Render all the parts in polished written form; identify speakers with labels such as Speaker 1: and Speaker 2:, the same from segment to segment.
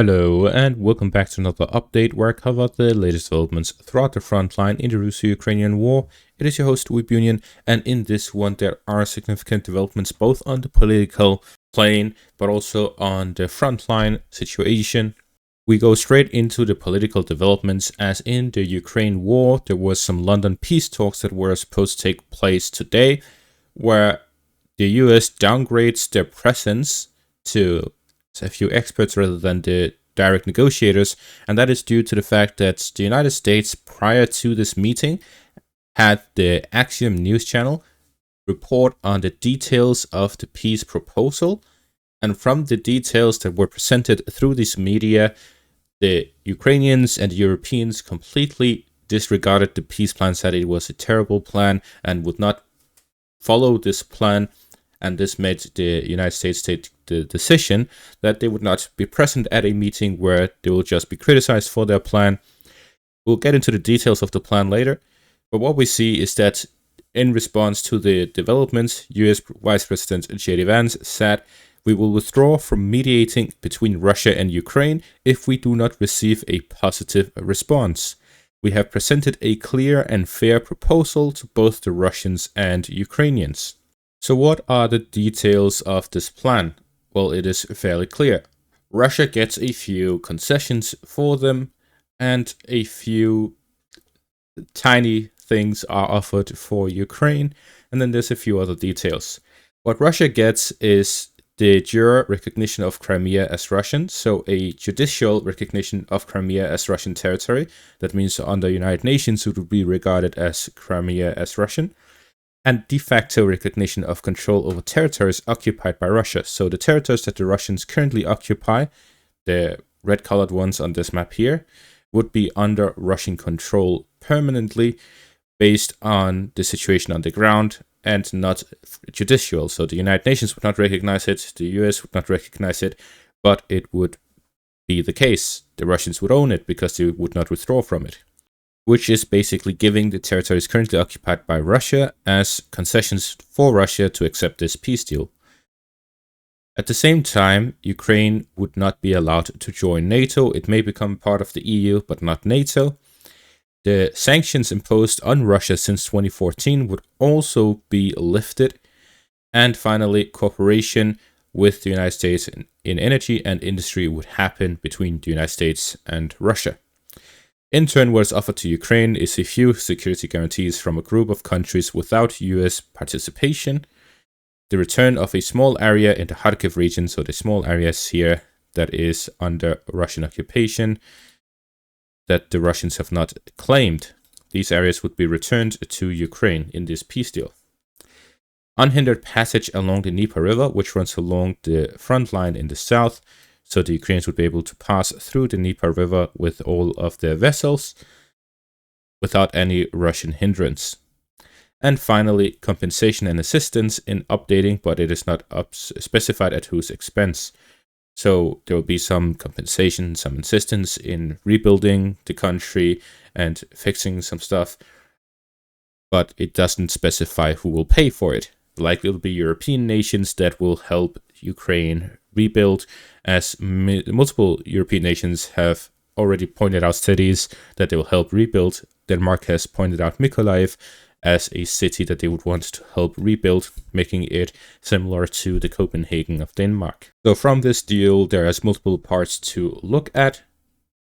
Speaker 1: Hello, and welcome back to another update where I cover the latest developments throughout the front line in the Russo-Ukrainian war. It is your host, Union, and in this one there are significant developments both on the political plane but also on the frontline situation. We go straight into the political developments, as in the Ukraine war there was some London peace talks that were supposed to take place today, where the US downgrades their presence to a few experts rather than the direct negotiators, and that is due to the fact that the United States, prior to this meeting, had the Axiom news channel report on the details of the peace proposal, and from the details that were presented through this media, the Ukrainians and the Europeans completely disregarded the peace plan, said it was a terrible plan and would not follow this plan, and this made the United States take the decision that they would not be present at a meeting where they will just be criticized for their plan. We'll get into the details of the plan later, but what we see is that in response to the developments, US Vice President J.D. Vance said, "We will withdraw from mediating between Russia and Ukraine if we do not receive a positive response. We have presented a clear and fair proposal to both the Russians and Ukrainians." So what are the details of this plan? Well, it is fairly clear. Russia gets a few concessions for them, and a few tiny things are offered for Ukraine, and then there's a few other details. What Russia gets is the jure recognition of Crimea as Russian, so a judicial recognition of Crimea as Russian territory. That means under United Nations it would be regarded as Crimea as Russian. And de facto recognition of control over territories occupied by Russia. So the territories that the Russians currently occupy, the red-colored ones on this map here, would be under Russian control permanently based on the situation on the ground and not judicial. So the United Nations would not recognize it, the US would not recognize it, but it would be the case. The Russians would own it because they would not withdraw from it, which is basically giving the territories currently occupied by Russia as concessions for Russia to accept this peace deal. At the same time, Ukraine would not be allowed to join NATO. It may become part of the EU, but not NATO. The sanctions imposed on Russia since 2014 would also be lifted. And finally, cooperation with the United States in energy and industry would happen between the United States and Russia. In turn, what is offered to Ukraine is a few security guarantees from a group of countries without US participation, the return of a small area in the Kharkiv region, so the small areas here that is under Russian occupation that the Russians have not claimed. These areas would be returned to Ukraine in this peace deal. Unhindered passage along the Dnieper River, which runs along the front line in the south, so the Ukrainians would be able to pass through the Dnieper River with all of their vessels without any Russian hindrance. And finally, compensation and assistance in updating, but it is not specified at whose expense. So there will be some compensation, some assistance in rebuilding the country and fixing some stuff, but it doesn't specify who will pay for it. Likely it will be European nations that will help Ukraine rebuild, as multiple European nations have already pointed out cities that they will help rebuild. Denmark has pointed out Mykolaiv as a city that they would want to help rebuild, making it similar to the Copenhagen of Denmark. So from this deal, there is multiple parts to look at.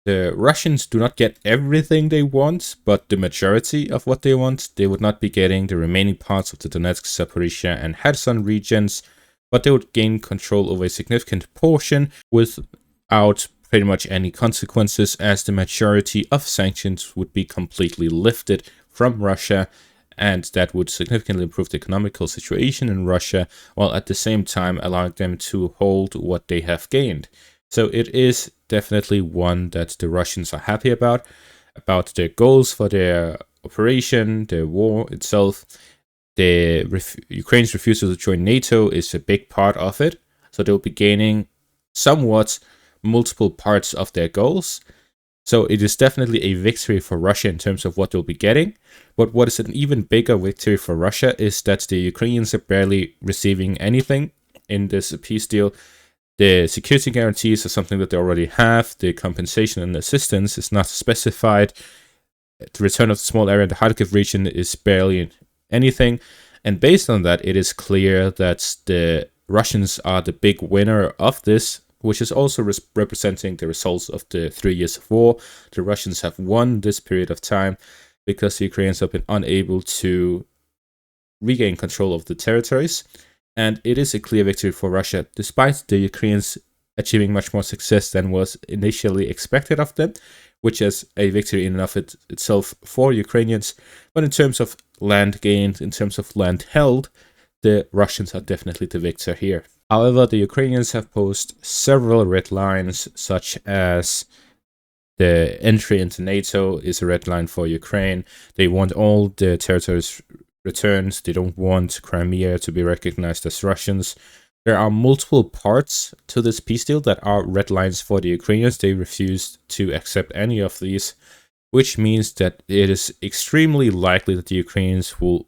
Speaker 1: The Russians do not get everything they want, but the majority of what they want. They would not be getting the remaining parts of the Donetsk, Zaporizhia, and Kherson regions, but they would gain control over a significant portion without pretty much any consequences, as the majority of sanctions would be completely lifted from Russia, and that would significantly improve the economical situation in Russia, while at the same time allowing them to hold what they have gained. So it is definitely one that the Russians are happy about their goals for their operation, their war itself. Ukraine's refusal to join NATO is a big part of it, so they'll be gaining somewhat multiple parts of their goals. So it is definitely a victory for Russia in terms of what they'll be getting. But what is an even bigger victory for Russia is that the Ukrainians are barely receiving anything in this peace deal. The security guarantees are something that they already have. The compensation and assistance is not specified. The return of the small area in the Kharkiv region is barely anything. And based on that, it is clear that the Russians are the big winner of this, which is also representing the results of the 3 years of war. The Russians have won this period of time because the Ukrainians have been unable to regain control of the territories. And it is a clear victory for Russia, despite the Ukrainians achieving much more success than was initially expected of them, which is a victory in and of itself for Ukrainians. But in terms of land gained, in terms of land held, the Russians are definitely the victor here. However, the Ukrainians have posed several red lines, such as the entry into NATO is a red line for Ukraine. They want all the territories returned. They don't want Crimea to be recognized as Russians. There are multiple parts to this peace deal that are red lines for the Ukrainians. They refuse to accept any of these, which means that it is extremely likely that the Ukrainians will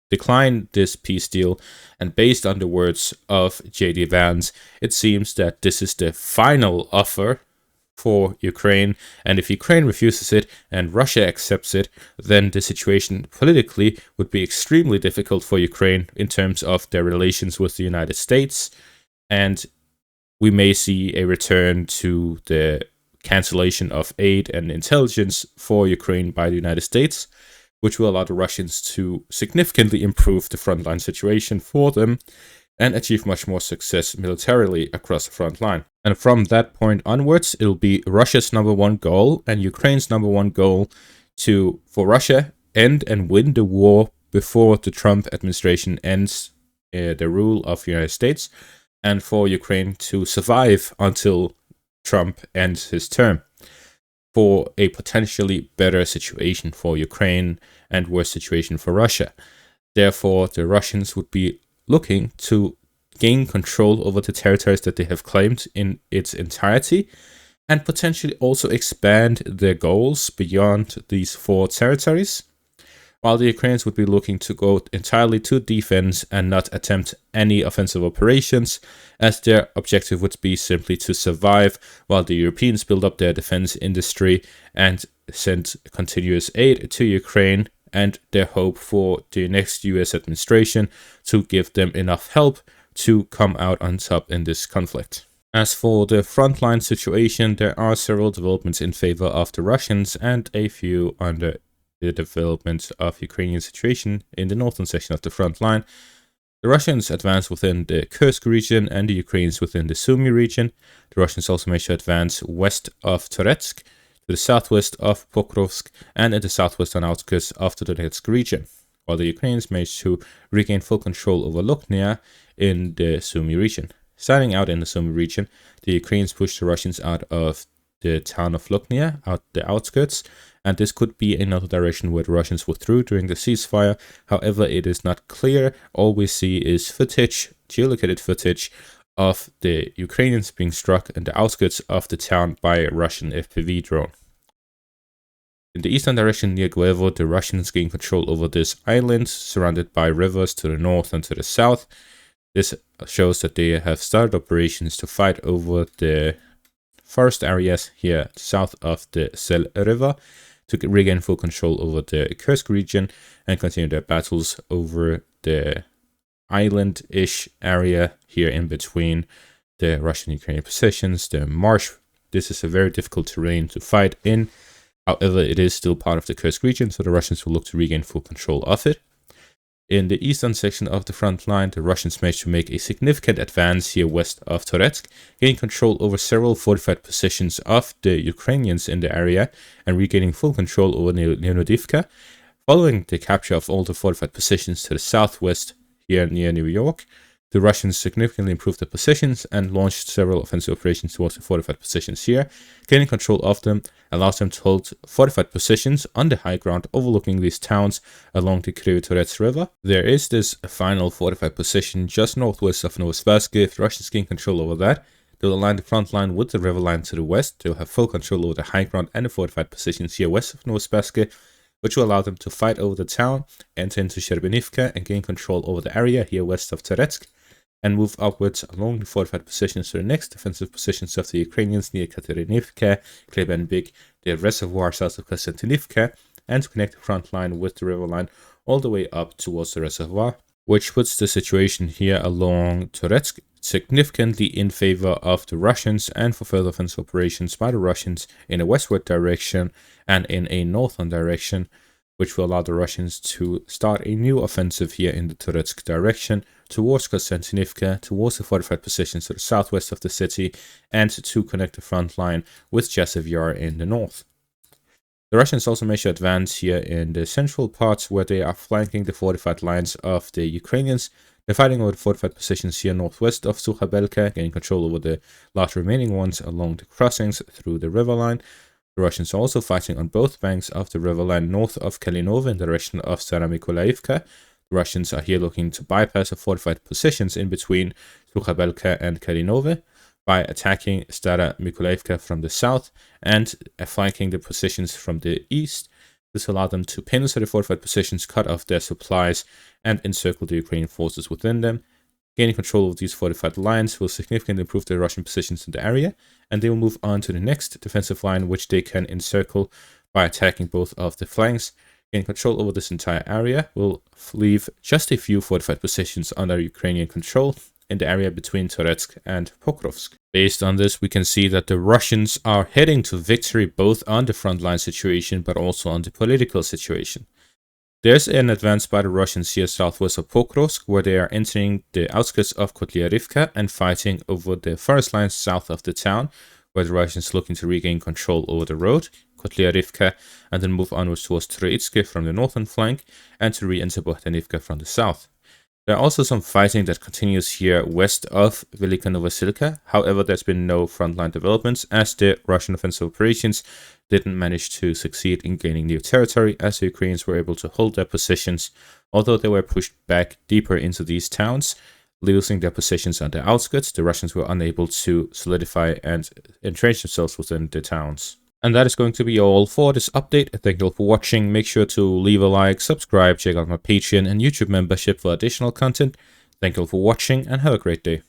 Speaker 1: decline this peace deal. And based on the words of J.D. Vance, it seems that this is the final offer for Ukraine, and if Ukraine refuses it and Russia accepts it, then the situation politically would be extremely difficult for Ukraine in terms of their relations with the United States, and we may see a return to the cancellation of aid and intelligence for Ukraine by the United States, which will allow the Russians to significantly improve the frontline situation for them and achieve much more success militarily across the front line. And from that point onwards, it'll be Russia's #1 goal and Ukraine's #1 goal for Russia end and win the war before the Trump administration ends the rule of the United States, and for Ukraine to survive until Trump ends his term, for a potentially better situation for Ukraine and worse situation for Russia. Therefore, the Russians would be looking to gain control over the territories that they have claimed in its entirety, and potentially also expand their goals beyond these 4 territories, while the Ukrainians would be looking to go entirely to defense and not attempt any offensive operations, as their objective would be simply to survive while the Europeans build up their defense industry and send continuous aid to Ukraine, and their hope for the next US administration to give them enough help to come out on top in this conflict. As for the frontline situation, there are several developments in favor of the Russians and a few under the development of Ukrainian situation in the northern section of the front line. The Russians advance within the Kursk region and the Ukrainians within the Sumy region. The Russians also managed to advance west of Toretsk, to the southwest of Pokrovsk, and in the southwestern outskirts of the Toretsk region, while the Ukrainians managed to regain full control over Luknia in the Sumy region. Starting out in the Sumy region, the Ukrainians pushed the Russians out of the town of Luknia, out the outskirts, and this could be another direction where the Russians withdrew during the ceasefire. However, it is not clear. All we see is footage, geolocated footage, of the Ukrainians being struck in the outskirts of the town by a Russian FPV drone. In the eastern direction near Guevo, the Russians gain control over this island, surrounded by rivers to the north and to the south. This shows that they have started operations to fight over the forest areas here south of the Sel River, to regain full control over the Kursk region and continue their battles over the island-ish area here in between the Russian-Ukrainian possessions, the marsh. This is a very difficult terrain to fight in. However, it is still part of the Kursk region, so the Russians will look to regain full control of it. In the eastern section of the front line, the Russians managed to make a significant advance here west of Toretsk, gaining control over several fortified positions of the Ukrainians in the area and regaining full control over Leonidivka. Following the capture of all the fortified positions to the southwest here near New York, the Russians significantly improved their positions and launched several offensive operations towards the fortified positions here. Gaining control of them allows them to hold fortified positions on the high ground overlooking these towns along the Kryvyi River. There is this final fortified position just northwest of Novosibirsk. If the Russians gain control over that, they'll align the front line with the river line to the west. They'll have full control over the high ground and the fortified positions here west of Novosibirsk, which will allow them to fight over the town, enter into Sherbinivka, and gain control over the area here west of Toretsk. and move upwards along the fortified positions to the next defensive positions of the Ukrainians near Katerinivka, Klebenbig, the reservoir south of Konstantinivka, and to connect the front line with the river line all the way up towards the reservoir, which puts the situation here along Toretsk significantly in favor of the Russians and for further offensive operations by the Russians in a westward direction and in a northern direction, which will allow the Russians to start a new offensive here in the Toretsk direction towards Konstantinivka, towards the fortified positions to the southwest of the city, and to connect the front line with Jazov Yar in the north. The Russians also managed to advance here in the central parts where they are flanking the fortified lines of the Ukrainians. They're fighting over the fortified positions here northwest of Sukhabelka, gaining control over the last remaining ones along the crossings through the river line. The Russians are also fighting on both banks of the river line north of Kalinova in the direction of Staramykolaivka. The Russians are here looking to bypass the fortified positions in between Sukhabelka and Kalinova by attacking Staramykolaivka from the south and flanking the positions from the east. This allowed them to penetrate the fortified positions, cut off their supplies, and encircle the Ukrainian forces within them. Gaining control of these fortified lines will significantly improve the Russian positions in the area, and they will move on to the next defensive line, which they can encircle by attacking both of the flanks. Gaining control over this entire area will leave just a few fortified positions under Ukrainian control in the area between Toretsk and Pokrovsk. Based on this, we can see that the Russians are heading to victory both on the frontline situation but also on the political situation. There's an advance by the Russians here southwest of Pokrovsk, where they are entering the outskirts of Kotlyarivka and fighting over the forest lines south of the town, where the Russians are looking to regain control over the road, Kotlyarivka, and then move onwards towards Toretsk from the northern flank and to re-enter Bohdanivka from the south. There are also some fighting that continues here west of Velika Novosilka. However, there's been no frontline developments as the Russian offensive operations didn't manage to succeed in gaining new territory, as the Ukrainians were able to hold their positions, although they were pushed back deeper into these towns. Losing their positions on the outskirts, the Russians were unable to solidify and entrench themselves within the towns. And that is going to be all for this update. Thank you all for watching. Make sure to leave a like, subscribe, check out my Patreon and YouTube membership for additional content. Thank you all for watching and have a great day.